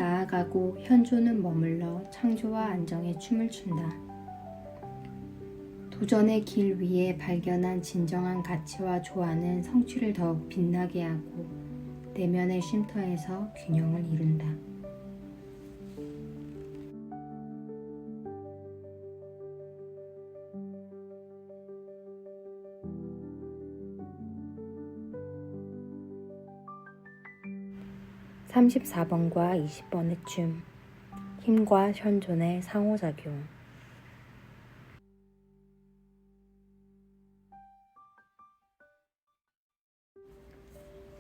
나아가고 현조는 머물러 창조와 안정의 춤을 춘다. 도전의 길 위에 발견한 진정한 가치와 조화는 성취를 더욱 빛나게 하고 내면의 쉼터에서 균형을 이룬다. (34번과 20번의 춤) 힘과 현존의 상호작용.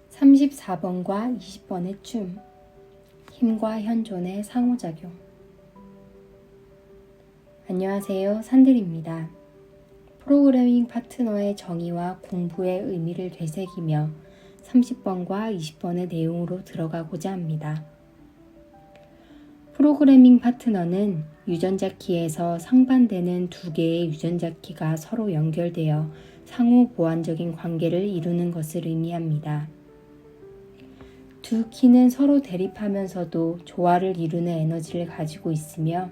(34번과 20번의 춤) 힘과 현존의 상호작용. 안녕하세요, 산들입니다. 프로그래밍 파트너의 정의와 공부의 의미를 되새기며 30번과 20번의 내용으로 들어가고자 합니다. 프로그래밍 파트너는 유전자 키에서 상반되는 두 개의 유전자 키가 서로 연결되어 상호 보완적인 관계를 이루는 것을 의미합니다. 두 키는 서로 대립하면서도 조화를 이루는 에너지를 가지고 있으며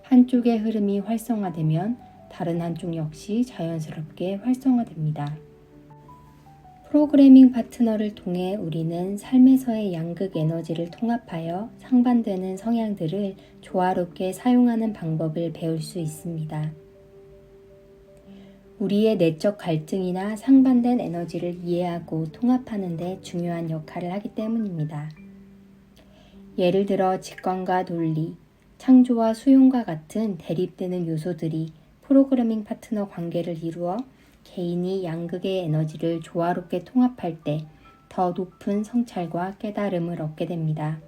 한쪽의 흐름이 활성화되면 다른 한쪽 역시 자연스럽게 활성화됩니다. 프로그래밍 파트너를 통해 우리는 삶에서의 양극 에너지를 통합하여 상반되는 성향들을 조화롭게 사용하는 방법을 배울 수 있습니다. 우리의 내적 갈등이나 상반된 에너지를 이해하고 통합하는 데 중요한 역할을 하기 때문입니다. 예를 들어 직관과 논리, 창조와 수용과 같은 대립되는 요소들이 프로그래밍 파트너 관계를 이루어 개인이 양극의 에너지를 조화롭게 통합할 때 더 높은 성찰과 깨달음을 얻게 됩니다.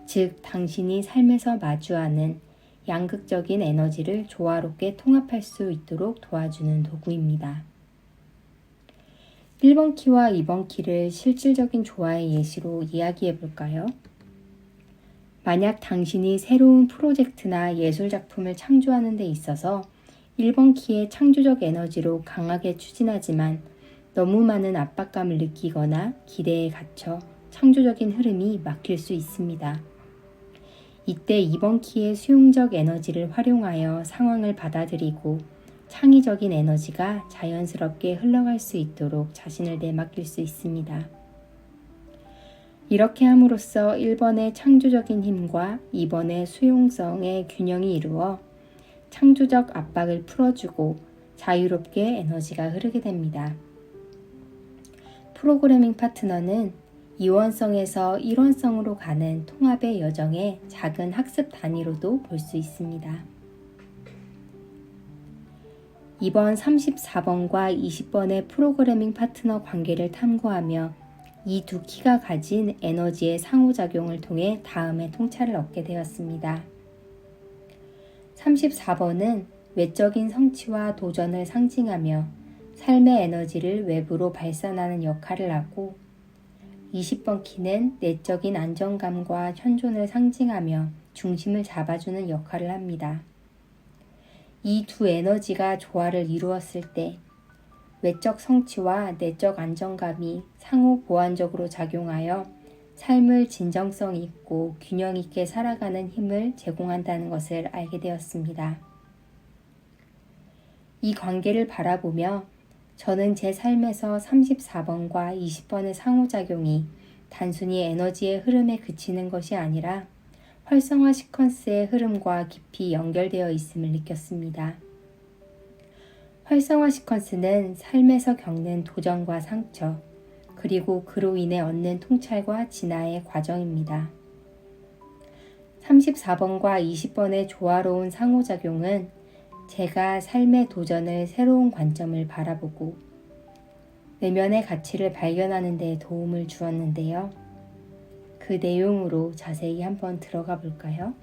즉, 당신이 삶에서 마주하는 양극적인 에너지를 조화롭게 통합할 수 있도록 도와주는 도구입니다. 1번 키와 2번 키를 실질적인 조화의 예시로 이야기해 볼까요? 만약 당신이 새로운 프로젝트나 예술작품을 창조하는 데 있어서 1번 키의 창조적 에너지로 강하게 추진하지만 너무 많은 압박감을 느끼거나 기대에 갇혀 창조적인 흐름이 막힐 수 있습니다. 이때 2번 키의 수용적 에너지를 활용하여 상황을 받아들이고 창의적인 에너지가 자연스럽게 흘러갈 수 있도록 자신을 내맡길 수 있습니다. 이렇게 함으로써 1번의 창조적인 힘과 2번의 수용성의 균형이 이루어 창조적 압박을 풀어주고 자유롭게 에너지가 흐르게 됩니다. 프로그래밍 파트너는 이원성에서 일원성으로 가는 통합의 여정의 작은 학습 단위로도 볼 수 있습니다. 이번 34번과 20번의 프로그래밍 파트너 관계를 탐구하며 이 두 키가 가진 에너지의 상호작용을 통해 다음의 통찰을 얻게 되었습니다. 34번은 외적인 성취와 도전을 상징하며 삶의 에너지를 외부로 발산하는 역할을 하고 20번 키는 내적인 안정감과 현존을 상징하며 중심을 잡아주는 역할을 합니다. 이 두 에너지가 조화를 이루었을 때 외적 성취와 내적 안정감이 상호 보완적으로 작용하여 삶을 진정성 있고 균형 있게 살아가는 힘을 제공한다는 것을 알게 되었습니다. 이 관계를 바라보며 저는 제 삶에서 34번과 20번의 상호작용이 단순히 에너지의 흐름에 그치는 것이 아니라 활성화 시퀀스의 흐름과 깊이 연결되어 있음을 느꼈습니다. 활성화 시퀀스는 삶에서 겪는 도전과 상처, 그리고 그로 인해 얻는 통찰과 진화의 과정입니다. 34번과 20번의 조화로운 상호작용은 제가 삶의 도전을 새로운 관점을 바라보고 내면의 가치를 발견하는 데 도움을 주었는데요. 그 내용으로 자세히 한번 들어가 볼까요?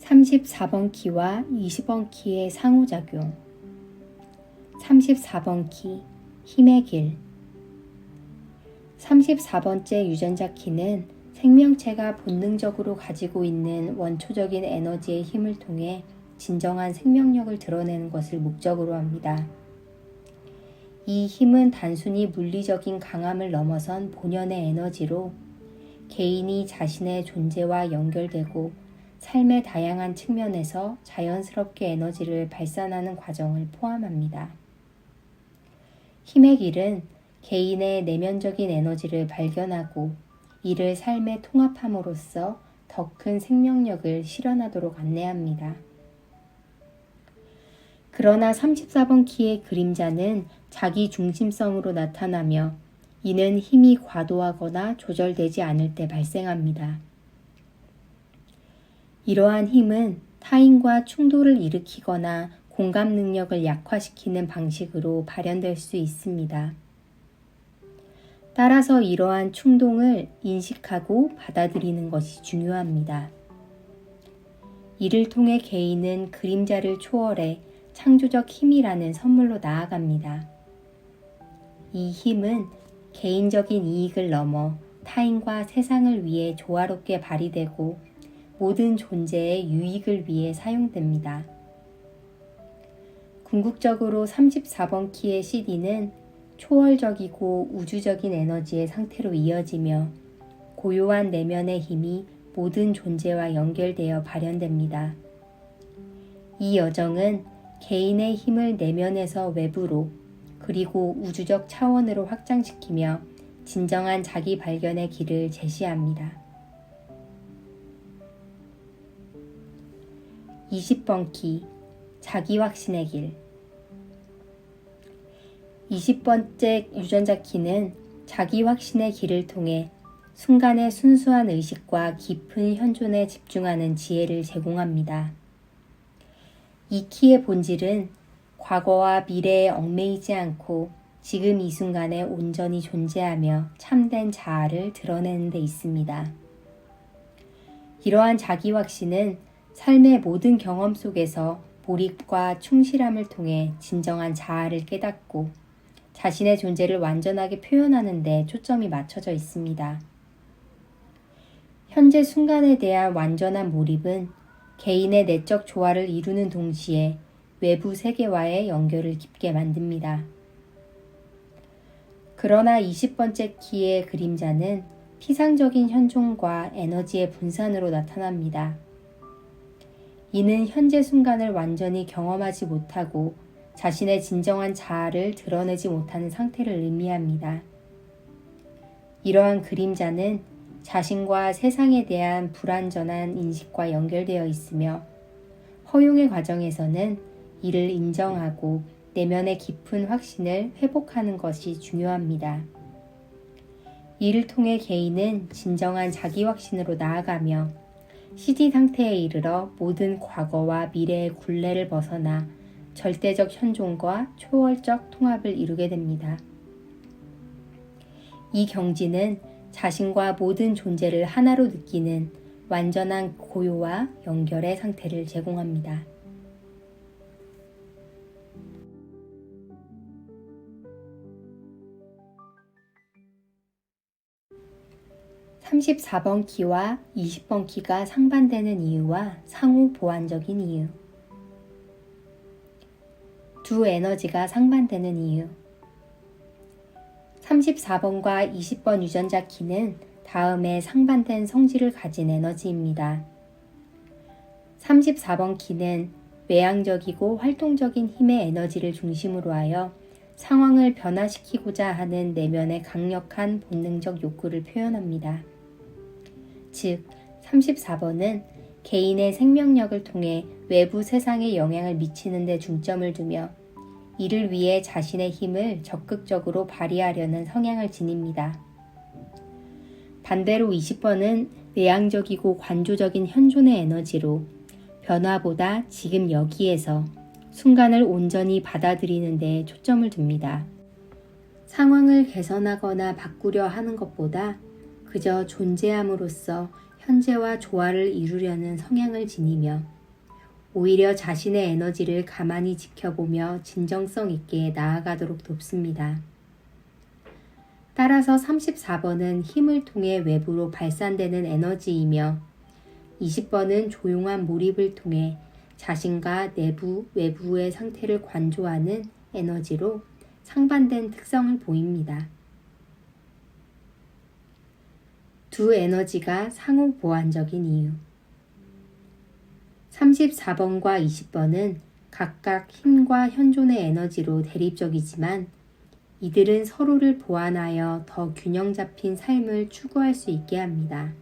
(34번) 키와 (20번) 키의 상호작용. 34번 키, 힘의 길. 34번째 유전자 키는 생명체가 본능적으로 가지고 있는 원초적인 에너지의 힘을 통해 진정한 생명력을 드러내는 것을 목적으로 합니다. 이 힘은 단순히 물리적인 강함을 넘어선 본연의 에너지로 개인이 자신의 존재와 연결되고 삶의 다양한 측면에서 자연스럽게 에너지를 발산하는 과정을 포함합니다. 힘의 길은 개인의 내면적인 에너지를 발견하고 이를 삶에 통합함으로써 더 큰 생명력을 실현하도록 안내합니다. 그러나 34번 키의 그림자는 자기 중심성으로 나타나며 이는 힘이 과도하거나 조절되지 않을 때 발생합니다. 이러한 힘은 타인과 충돌을 일으키거나 공감 능력을 약화시키는 방식으로 발현될 수 있습니다. 따라서 이러한 충동을 인식하고 받아들이는 것이 중요합니다. 이를 통해 개인은 그림자를 초월해 창조적 힘이라는 선물로 나아갑니다. 이 힘은 개인적인 이익을 넘어 타인과 세상을 위해 조화롭게 발휘되고 모든 존재의 유익을 위해 사용됩니다. 궁극적으로 34번 키의 CD는 초월적이고 우주적인 에너지의 상태로 이어지며 고요한 내면의 힘이 모든 존재와 연결되어 발현됩니다. 이 여정은 개인의 힘을 내면에서 외부로 그리고 우주적 차원으로 확장시키며 진정한 자기 발견의 길을 제시합니다. 20번 키, 자기 확신의 길. 20번째 유전자 키는 자기 확신의 길을 통해 순간의 순수한 의식과 깊은 현존에 집중하는 지혜를 제공합니다. 이 키의 본질은 과거와 미래에 얽매이지 않고 지금 이 순간에 온전히 존재하며 참된 자아를 드러내는 데 있습니다. 이러한 자기 확신은 삶의 모든 경험 속에서 몰입과 충실함을 통해 진정한 자아를 깨닫고 자신의 존재를 완전하게 표현하는 데 초점이 맞춰져 있습니다. 현재 순간에 대한 완전한 몰입은 개인의 내적 조화를 이루는 동시에 외부 세계와의 연결을 깊게 만듭니다. 그러나 20번째 키의 그림자는 피상적인 현존과 에너지의 분산으로 나타납니다. 이는 현재 순간을 완전히 경험하지 못하고 자신의 진정한 자아를 드러내지 못하는 상태를 의미합니다. 이러한 그림자는 자신과 세상에 대한 불완전한 인식과 연결되어 있으며 허용의 과정에서는 이를 인정하고 내면의 깊은 확신을 회복하는 것이 중요합니다. 이를 통해 개인은 진정한 자기 확신으로 나아가며 CD 상태에 이르러 모든 과거와 미래의 굴레를 벗어나 절대적 현존과 초월적 통합을 이루게 됩니다. 이 경지는 자신과 모든 존재를 하나로 느끼는 완전한 고요와 연결의 상태를 제공합니다. 34번 키와 20번 키가 상반되는 이유와 상호 보완적인 이유. 두 에너지가 상반되는 이유. 34번과 20번 유전자 키는 다음에 상반된 성질을 가진 에너지입니다. 34번 키는 외향적이고 활동적인 힘의 에너지를 중심으로 하여 상황을 변화시키고자 하는 내면의 강력한 본능적 욕구를 표현합니다. 즉, 34번은 개인의 생명력을 통해 외부 세상에 영향을 미치는 데 중점을 두며 이를 위해 자신의 힘을 적극적으로 발휘하려는 성향을 지닙니다. 반대로 20번은 내향적이고 관조적인 현존의 에너지로 변화보다 지금 여기에서 순간을 온전히 받아들이는 데 초점을 둡니다. 상황을 개선하거나 바꾸려 하는 것보다 그저 존재함으로써 현재와 조화를 이루려는 성향을 지니며 오히려 자신의 에너지를 가만히 지켜보며 진정성 있게 나아가도록 돕습니다. 따라서 34번은 힘을 통해 외부로 발산되는 에너지이며 20번은 조용한 몰입을 통해 자신과 내부, 외부의 상태를 관조하는 에너지로 상반된 특성을 보입니다. 두 에너지가 상호 보완적인 이유. 34번과 20번은 각각 힘과 현존의 에너지로 대립적이지만 이들은 서로를 보완하여 더 균형 잡힌 삶을 추구할 수 있게 합니다.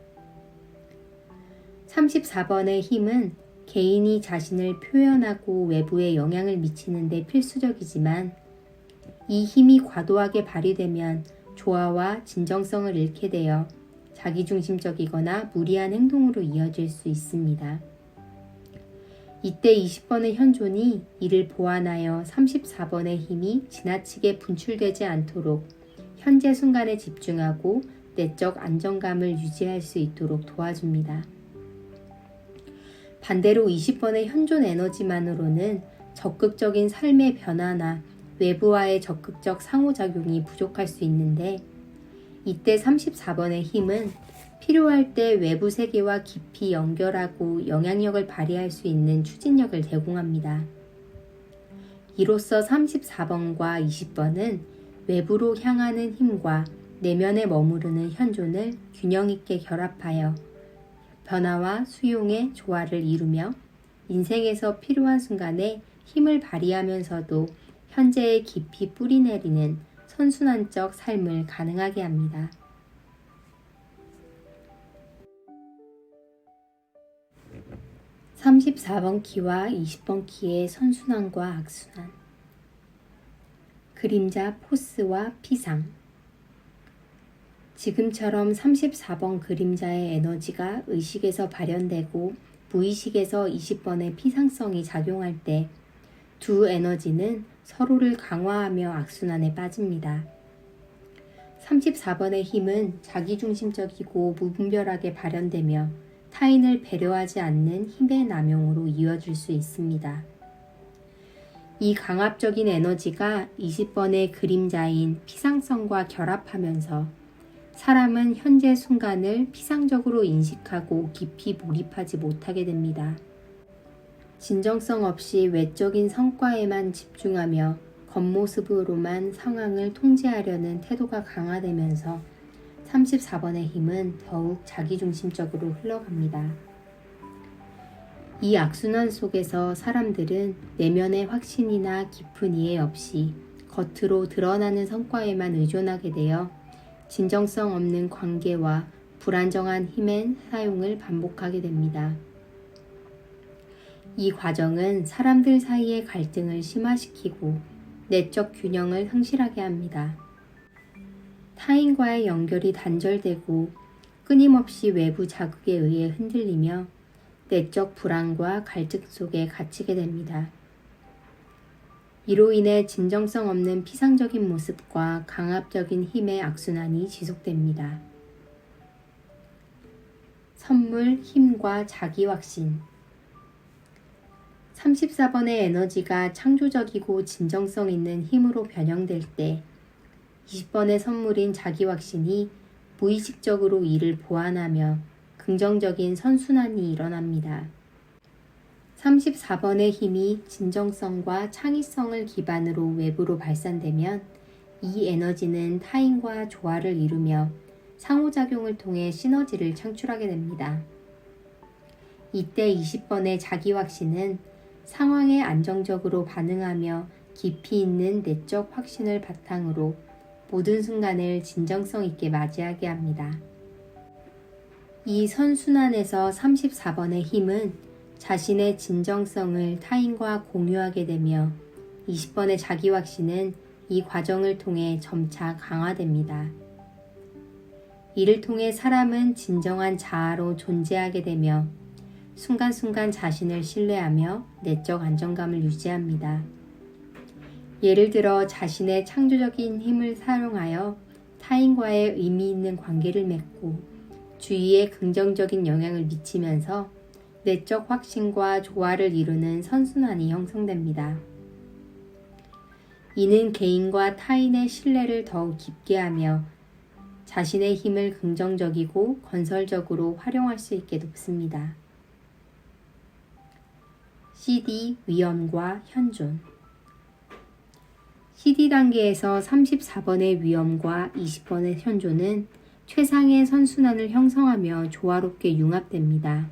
34번의 힘은 개인이 자신을 표현하고 외부에 영향을 미치는 데 필수적이지만 이 힘이 과도하게 발휘되면 조화와 진정성을 잃게 되어 자기중심적이거나 무리한 행동으로 이어질 수 있습니다. 이때 20번의 현존이 이를 보완하여 34번의 힘이 지나치게 분출되지 않도록 현재 순간에 집중하고 내적 안정감을 유지할 수 있도록 도와줍니다. 반대로 20번의 현존 에너지만으로는 적극적인 삶의 변화나 외부와의 적극적 상호작용이 부족할 수 있는데 이때 34번의 힘은 필요할 때 외부 세계와 깊이 연결하고 영향력을 발휘할 수 있는 추진력을 제공합니다. 이로써 34번과 20번은 외부로 향하는 힘과 내면에 머무르는 현존을 균형 있게 결합하여 변화와 수용의 조화를 이루며 인생에서 필요한 순간에 힘을 발휘하면서도 현재에 깊이 뿌리내리는 선순환적 삶을 가능하게 합니다. 34번 키와 20번 키의 선순환과 악순환. 그림자 포스와 피상. 지금처럼 34번 그림자의 에너지가 의식에서 발현되고 무의식에서 20번의 피상성이 작용할 때 두 에너지는 서로를 강화하며 악순환에 빠집니다. 34번의 힘은 자기중심적이고 무분별하게 발현되며 타인을 배려하지 않는 힘의 남용으로 이어질 수 있습니다. 이 강압적인 에너지가 20번의 그림자인 피상성과 결합하면서 사람은 현재 순간을 피상적으로 인식하고 깊이 몰입하지 못하게 됩니다. 진정성 없이 외적인 성과에만 집중하며 겉모습으로만 상황을 통제하려는 태도가 강화되면서 34번의 힘은 더욱 자기중심적으로 흘러갑니다. 이 악순환 속에서 사람들은 내면의 확신이나 깊은 이해 없이 겉으로 드러나는 성과에만 의존하게 되어 진정성 없는 관계와 불안정한 힘의 사용을 반복하게 됩니다. 이 과정은 사람들 사이의 갈등을 심화시키고 내적 균형을 상실하게 합니다. 타인과의 연결이 단절되고 끊임없이 외부 자극에 의해 흔들리며 내적 불안과 갈등 속에 갇히게 됩니다. 이로 인해 진정성 없는 피상적인 모습과 강압적인 힘의 악순환이 지속됩니다. 선물, 힘과 자기 확신. 34번의 에너지가 창조적이고 진정성 있는 힘으로 변형될 때 20번의 선물인 자기 확신이 무의식적으로 이를 보완하며 긍정적인 선순환이 일어납니다. 34번의 힘이 진정성과 창의성을 기반으로 외부로 발산되면 이 에너지는 타인과 조화를 이루며 상호작용을 통해 시너지를 창출하게 됩니다. 이때 20번의 자기 확신은 상황에 안정적으로 반응하며 깊이 있는 내적 확신을 바탕으로 모든 순간을 진정성 있게 맞이하게 합니다. 이 선순환에서 34번의 힘은 자신의 진정성을 타인과 공유하게 되며 20번의 자기 확신은 이 과정을 통해 점차 강화됩니다. 이를 통해 사람은 진정한 자아로 존재하게 되며 순간순간 자신을 신뢰하며 내적 안정감을 유지합니다. 예를 들어 자신의 창조적인 힘을 사용하여 타인과의 의미 있는 관계를 맺고 주위에 긍정적인 영향을 미치면서 내적 확신과 조화를 이루는 선순환이 형성됩니다. 이는 개인과 타인의 신뢰를 더욱 깊게 하며 자신의 힘을 긍정적이고 건설적으로 활용할 수 있게 돕습니다. CD 위험과 현존. CD 단계에서 34번의 위험과 20번의 현조는 최상의 선순환을 형성하며 조화롭게 융합됩니다.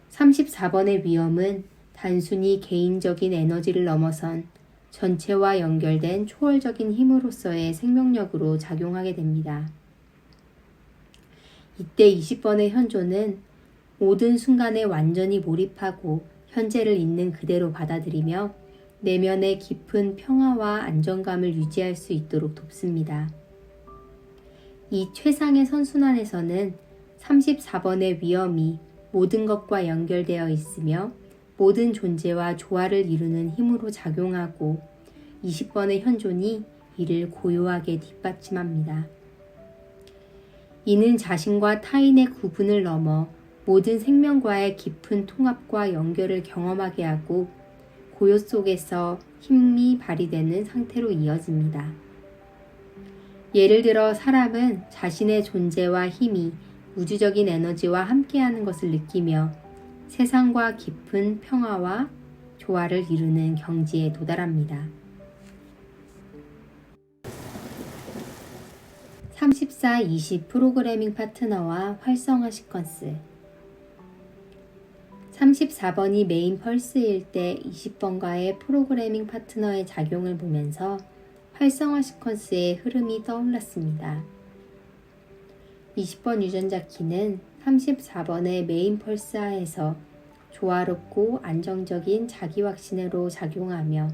34번의 위험은 단순히 개인적인 에너지를 넘어선 전체와 연결된 초월적인 힘으로서의 생명력으로 작용하게 됩니다. 이때 20번의 현조는 모든 순간에 완전히 몰입하고 현재를 있는 그대로 받아들이며 내면의 깊은 평화와 안정감을 유지할 수 있도록 돕습니다. 이 최상의 선순환에서는 34번의 위험이 모든 것과 연결되어 있으며 모든 존재와 조화를 이루는 힘으로 작용하고 20번의 현존이 이를 고요하게 뒷받침합니다. 이는 자신과 타인의 구분을 넘어 모든 생명과의 깊은 통합과 연결을 경험하게 하고 고요 속에서 힘이 발휘되는 상태로 이어집니다. 예를 들어 사람은 자신의 존재와 힘이 우주적인 에너지와 함께하는 것을 느끼며 세상과 깊은 평화와 조화를 이루는 경지에 도달합니다. 34-20 프로그래밍 파트너와 활성화 시퀀스 34번이 메인 펄스일 때 20번과의 프로그래밍 파트너의 작용을 보면서 활성화 시퀀스의 흐름이 떠올랐습니다. 20번 유전자 키는 34번의 메인 펄스 하에서 조화롭고 안정적인 자기 확신으로 작용하며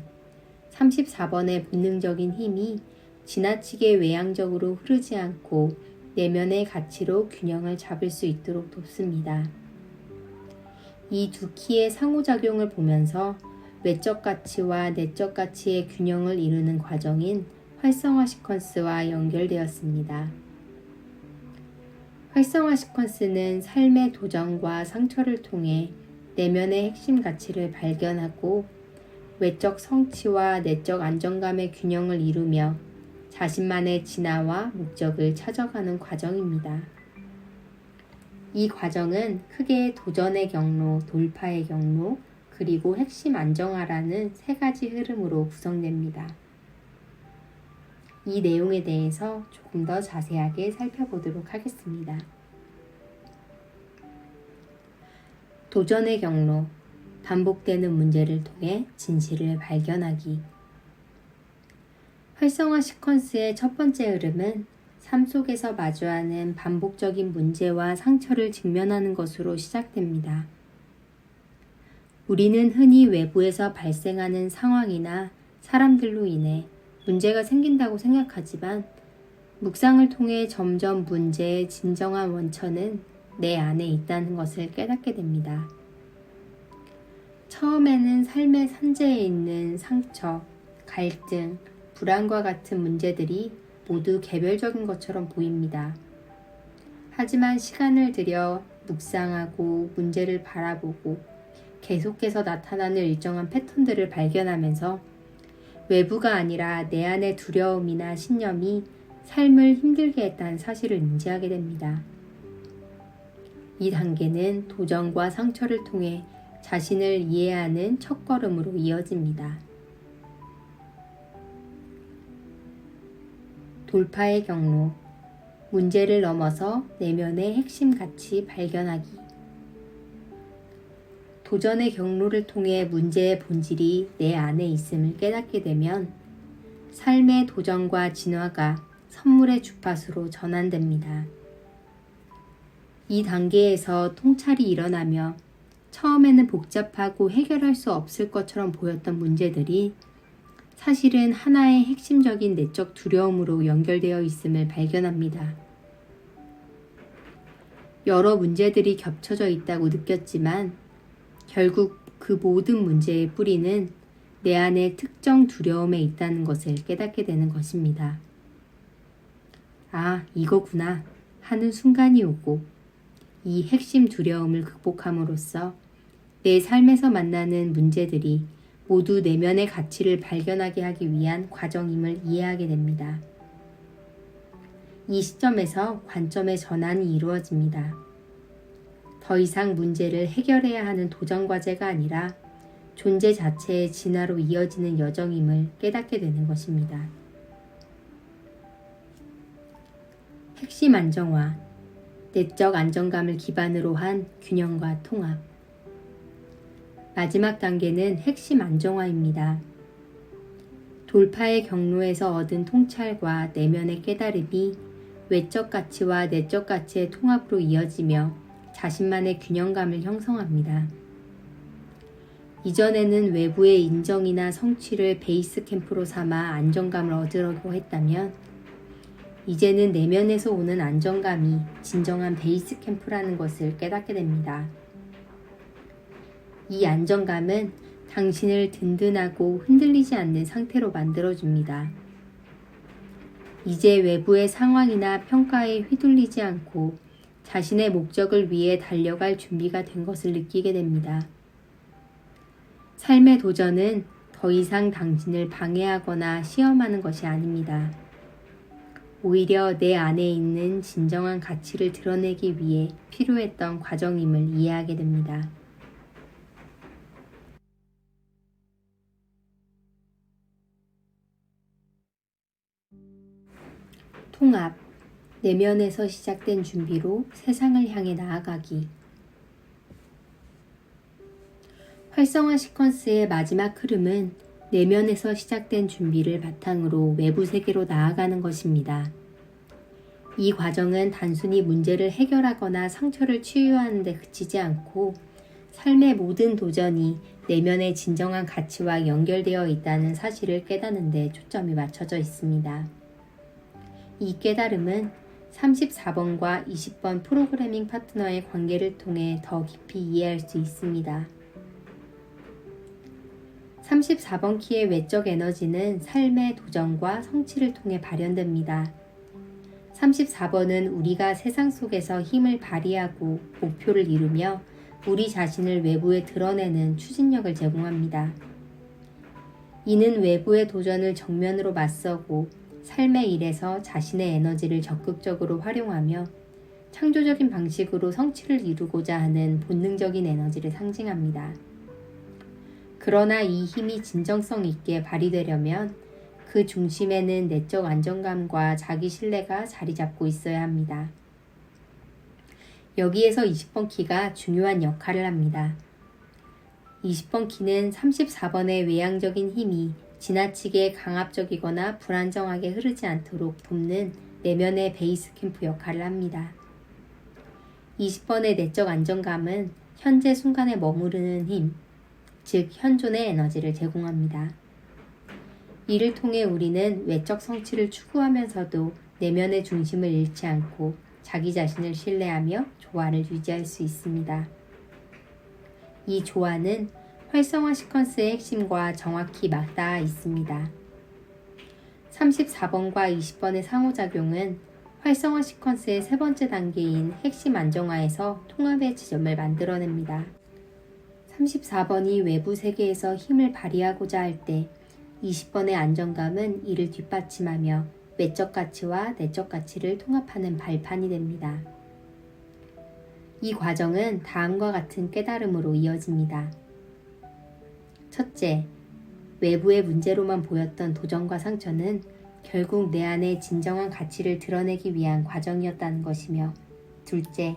34번의 본능적인 힘이 지나치게 외향적으로 흐르지 않고 내면의 가치로 균형을 잡을 수 있도록 돕습니다. 이 두 키의 상호작용을 보면서 외적 가치와 내적 가치의 균형을 이루는 과정인 활성화 시퀀스와 연결되었습니다. 활성화 시퀀스는 삶의 도전과 상처를 통해 내면의 핵심 가치를 발견하고 외적 성취와 내적 안정감의 균형을 이루며 자신만의 진화와 목적을 찾아가는 과정입니다. 이 과정은 크게 도전의 경로, 돌파의 경로, 그리고 핵심 안정화라는 세 가지 흐름으로 구성됩니다. 이 내용에 대해서 조금 더 자세하게 살펴보도록 하겠습니다. 도전의 경로, 반복되는 문제를 통해 진실을 발견하기. 활성화 시퀀스의 첫 번째 흐름은 삶 속에서 마주하는 반복적인 문제와 상처를 직면하는 것으로 시작됩니다. 우리는 흔히 외부에서 발생하는 상황이나 사람들로 인해 문제가 생긴다고 생각하지만 묵상을 통해 점점 문제의 진정한 원천은 내 안에 있다는 것을 깨닫게 됩니다. 처음에는 삶의 산재에 있는 상처, 갈등, 불안과 같은 문제들이 모두 개별적인 것처럼 보입니다. 하지만 시간을 들여 묵상하고 문제를 바라보고 계속해서 나타나는 일정한 패턴들을 발견하면서 외부가 아니라 내 안의 두려움이나 신념이 삶을 힘들게 했다는 사실을 인지하게 됩니다. 이 단계는 도전과 상처를 통해 자신을 이해하는 첫걸음으로 이어집니다. 돌파의 경로, 문제를 넘어서 내면의 핵심 가치 발견하기. 도전의 경로를 통해 문제의 본질이 내 안에 있음을 깨닫게 되면 삶의 도전과 진화가 선물의 주파수로 전환됩니다. 이 단계에서 통찰이 일어나며 처음에는 복잡하고 해결할 수 없을 것처럼 보였던 문제들이 사실은 하나의 핵심적인 내적 두려움으로 연결되어 있음을 발견합니다. 여러 문제들이 겹쳐져 있다고 느꼈지만 결국 그 모든 문제의 뿌리는 내 안의 특정 두려움에 있다는 것을 깨닫게 되는 것입니다. 아, 이거구나 하는 순간이 오고 이 핵심 두려움을 극복함으로써 내 삶에서 만나는 문제들이 모두 내면의 가치를 발견하게 하기 위한 과정임을 이해하게 됩니다. 이 시점에서 관점의 전환이 이루어집니다. 더 이상 문제를 해결해야 하는 도전 과제가 아니라 존재 자체의 진화로 이어지는 여정임을 깨닫게 되는 것입니다. 핵심 안정화, 내적 안정감을 기반으로 한 균형과 통합. 마지막 단계는 핵심 안정화입니다. 돌파의 경로에서 얻은 통찰과 내면의 깨달음이 외적 가치와 내적 가치의 통합으로 이어지며 자신만의 균형감을 형성합니다. 이전에는 외부의 인정이나 성취를 베이스 캠프로 삼아 안정감을 얻으려고 했다면 이제는 내면에서 오는 안정감이 진정한 베이스 캠프라는 것을 깨닫게 됩니다. 이 안정감은 당신을 든든하고 흔들리지 않는 상태로 만들어줍니다. 이제 외부의 상황이나 평가에 휘둘리지 않고 자신의 목적을 위해 달려갈 준비가 된 것을 느끼게 됩니다. 삶의 도전은 더 이상 당신을 방해하거나 시험하는 것이 아닙니다. 오히려 내 안에 있는 진정한 가치를 드러내기 위해 필요했던 과정임을 이해하게 됩니다. 통합, 내면에서 시작된 준비로 세상을 향해 나아가기. 활성화 시퀀스의 마지막 흐름은 내면에서 시작된 준비를 바탕으로 외부 세계로 나아가는 것입니다. 이 과정은 단순히 문제를 해결하거나 상처를 치유하는 데 그치지 않고 삶의 모든 도전이 내면의 진정한 가치와 연결되어 있다는 사실을 깨닫는 데 초점이 맞춰져 있습니다. 이 깨달음은 34번과 20번 프로그래밍 파트너의 관계를 통해 더 깊이 이해할 수 있습니다. 34번 키의 외적 에너지는 삶의 도전과 성취를 통해 발현됩니다. 34번은 우리가 세상 속에서 힘을 발휘하고 목표를 이루며 우리 자신을 외부에 드러내는 추진력을 제공합니다. 이는 외부의 도전을 정면으로 맞서고 삶의 일에서 자신의 에너지를 적극적으로 활용하며 창조적인 방식으로 성취를 이루고자 하는 본능적인 에너지를 상징합니다. 그러나 이 힘이 진정성 있게 발휘되려면 그 중심에는 내적 안정감과 자기 신뢰가 자리 잡고 있어야 합니다. 여기에서 20번 키가 중요한 역할을 합니다. 20번 키는 34번의 외향적인 힘이 지나치게 강압적이거나 불안정하게 흐르지 않도록 돕는 내면의 베이스 캠프 역할을 합니다. 20번의 내적 안정감은 현재 순간에 머무르는 힘, 즉 현존의 에너지를 제공합니다. 이를 통해 우리는 외적 성취를 추구하면서도 내면의 중심을 잃지 않고 자기 자신을 신뢰하며 조화를 유지할 수 있습니다. 이 조화는 활성화 시퀀스의 핵심과 정확히 맞닿아 있습니다. 34번과 20번의 상호작용은 활성화 시퀀스의 세 번째 단계인 핵심 안정화에서 통합의 지점을 만들어냅니다. 34번이 외부 세계에서 힘을 발휘하고자 할 때 20번의 안정감은 이를 뒷받침하며 외적 가치와 내적 가치를 통합하는 발판이 됩니다. 이 과정은 다음과 같은 깨달음으로 이어집니다. 첫째, 외부의 문제로만 보였던 도전과 상처는 결국 내 안의 진정한 가치를 드러내기 위한 과정이었다는 것이며, 둘째,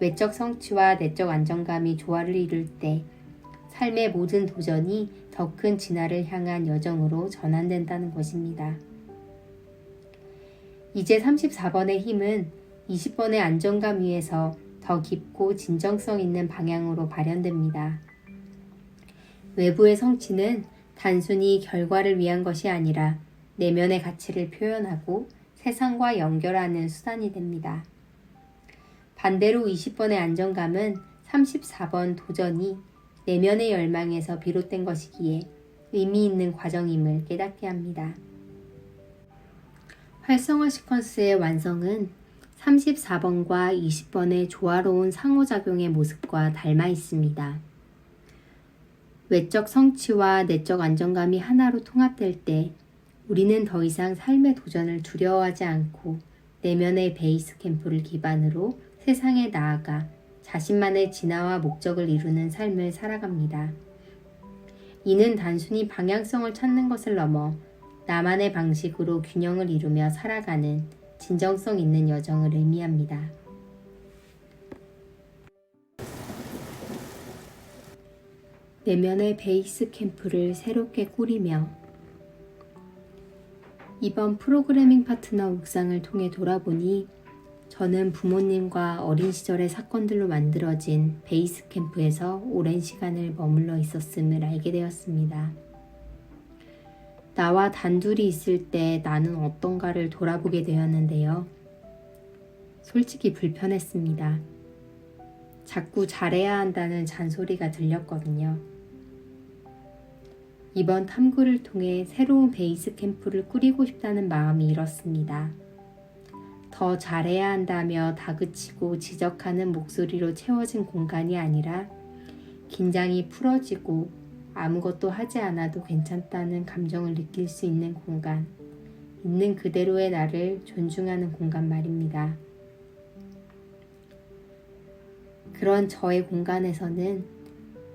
외적 성취와 내적 안정감이 조화를 이룰 때 삶의 모든 도전이 더 큰 진화를 향한 여정으로 전환된다는 것입니다. 이제 34번의 힘은 20번의 안정감 위에서 더 깊고 진정성 있는 방향으로 발현됩니다. 외부의 성취는 단순히 결과를 위한 것이 아니라 내면의 가치를 표현하고 세상과 연결하는 수단이 됩니다. 반대로 20번의 안정감은 34번 도전이 내면의 열망에서 비롯된 것이기에 의미 있는 과정임을 깨닫게 합니다. 활성화 시퀀스의 완성은 34번과 20번의 조화로운 상호작용의 모습과 닮아 있습니다. 외적 성취와 내적 안정감이 하나로 통합될 때 우리는 더 이상 삶의 도전을 두려워하지 않고 내면의 베이스 캠프를 기반으로 세상에 나아가 자신만의 진화와 목적을 이루는 삶을 살아갑니다. 이는 단순히 방향성을 찾는 것을 넘어 나만의 방식으로 균형을 이루며 살아가는 진정성 있는 여정을 의미합니다. 내면의 베이스 캠프를 새롭게 꾸리며 이번 프로그래밍 파트너 묵상을 통해 돌아보니 저는 부모님과 어린 시절의 사건들로 만들어진 베이스 캠프에서 오랜 시간을 머물러 있었음을 알게 되었습니다. 나와 단둘이 있을 때 나는 어떤가를 돌아보게 되었는데요. 솔직히 불편했습니다. 자꾸 잘해야 한다는 잔소리가 들렸거든요. 이번 탐구를 통해 새로운 베이스 캠프를 꾸리고 싶다는 마음이 일었습니다. 더 잘해야 한다며 다그치고 지적하는 목소리로 채워진 공간이 아니라 긴장이 풀어지고 아무것도 하지 않아도 괜찮다는 감정을 느낄 수 있는 공간, 있는 그대로의 나를 존중하는 공간 말입니다. 그런 저의 공간에서는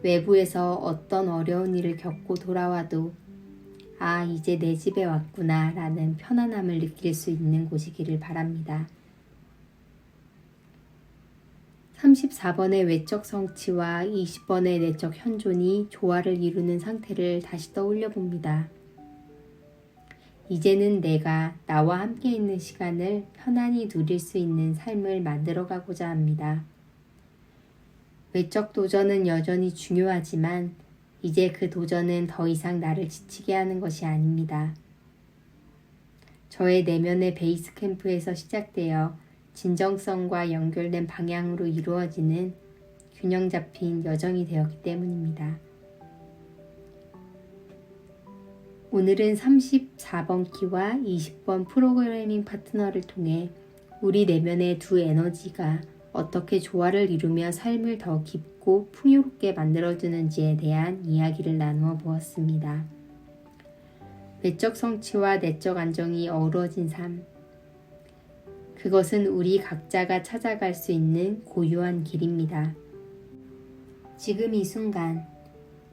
외부에서 어떤 어려운 일을 겪고 돌아와도 아, 이제 내 집에 왔구나 라는 편안함을 느낄 수 있는 곳이기를 바랍니다. 34번의 외적 성취와 20번의 내적 현존이 조화를 이루는 상태를 다시 떠올려 봅니다. 이제는 내가 나와 함께 있는 시간을 편안히 누릴 수 있는 삶을 만들어 가고자 합니다. 외적 도전은 여전히 중요하지만 이제 그 도전은 더 이상 나를 지치게 하는 것이 아닙니다. 저의 내면의 베이스 캠프에서 시작되어 진정성과 연결된 방향으로 이루어지는 균형 잡힌 여정이 되었기 때문입니다. 오늘은 34번 키와 20번 프로그래밍 파트너를 통해 우리 내면의 두 에너지가 어떻게 조화를 이루며 삶을 더 깊고 풍요롭게 만들어주는지에 대한 이야기를 나누어 보았습니다. 외적 성취와 내적 안정이 어우러진 삶. 그것은 우리 각자가 찾아갈 수 있는 고유한 길입니다. 지금 이 순간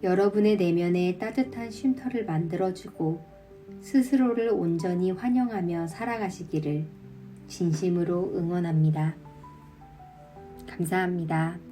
여러분의 내면에 따뜻한 쉼터를 만들어주고 스스로를 온전히 환영하며 살아가시기를 진심으로 응원합니다. 감사합니다.